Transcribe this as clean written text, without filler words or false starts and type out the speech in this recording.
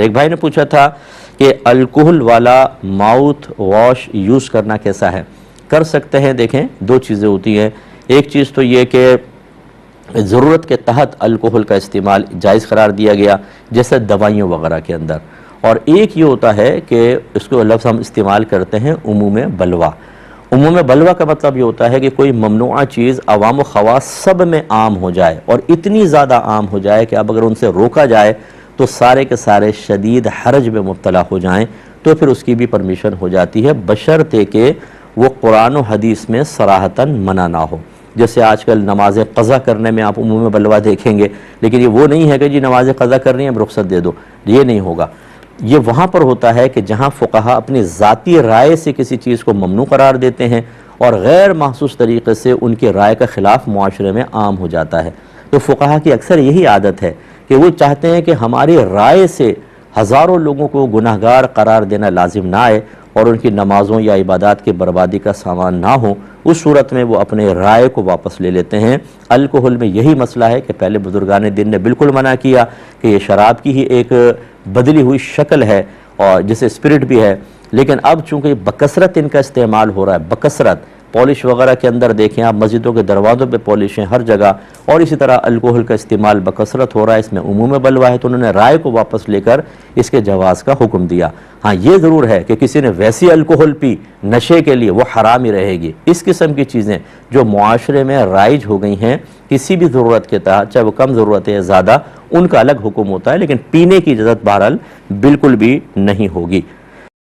ایک بھائی نے پوچھا تھا کہ الکحل والا ماؤتھ واش یوز کرنا کیسا ہے؟ کر سکتے ہیں۔ دیکھیں دو چیزیں ہوتی ہیں، ایک چیز تو یہ کہ ضرورت کے تحت الکحل کا استعمال جائز قرار دیا گیا جیسے دوائیوں وغیرہ کے اندر، اور ایک یہ ہوتا ہے کہ اس کو لفظ ہم استعمال کرتے ہیں عموم بلوہ۔ عموم بلوہ کا مطلب یہ ہوتا ہے کہ کوئی ممنوعہ چیز عوام و خواص سب میں عام ہو جائے، اور اتنی زیادہ عام ہو جائے کہ اب اگر ان سے روکا جائے تو سارے کے سارے شدید حرج میں مبتلا ہو جائیں، تو پھر اس کی بھی پرمیشن ہو جاتی ہے، بشرطے کہ وہ قرآن و حدیث میں صراحتاً منع نہ ہو۔ جیسے آج کل نماز قضا کرنے میں آپ عموم بلوہ دیکھیں گے، لیکن یہ وہ نہیں ہے کہ جی نماز قضا کرنی ہے اب رخصت دے دو، یہ نہیں ہوگا۔ یہ وہاں پر ہوتا ہے کہ جہاں فقہا اپنی ذاتی رائے سے کسی چیز کو ممنوع قرار دیتے ہیں اور غیر محسوس طریقے سے ان کی رائے کا خلاف معاشرے میں عام ہو جاتا ہے، تو فقہا کی اکثر یہی عادت ہے کہ وہ چاہتے ہیں کہ ہماری رائے سے ہزاروں لوگوں کو گناہگار قرار دینا لازم نہ آئے اور ان کی نمازوں یا عبادات کی بربادی کا سامان نہ ہو، اس صورت میں وہ اپنے رائے کو واپس لے لیتے ہیں۔ الکحل میں یہی مسئلہ ہے کہ پہلے بزرگان دین نے بالکل منع کیا کہ یہ شراب کی ہی ایک بدلی ہوئی شکل ہے اور جسے اسپرٹ بھی ہے، لیکن اب چونکہ بکثرت ان کا استعمال ہو رہا ہے، بکثرت پالش وغیرہ کے اندر دیکھیں آپ، مسجدوں کے دروازوں پہ پالش ہیں ہر جگہ، اور اسی طرح الکحل کا استعمال بکثرت ہو رہا ہے، اس میں عموم بلوہ ہے، تو انہوں نے رائے کو واپس لے کر اس کے جواز کا حکم دیا۔ ہاں یہ ضرور ہے کہ کسی نے ویسی الکحل پی نشے کے لیے، وہ حرام ہی رہے گی۔ اس قسم کی چیزیں جو معاشرے میں رائج ہو گئی ہیں کسی بھی ضرورت کے تحت، چاہے وہ کم ضرورت ہے یا زیادہ، ان کا الگ حکم ہوتا ہے، لیکن پینے کی اجازت بہرحال بالکل بھی نہیں ہوگی۔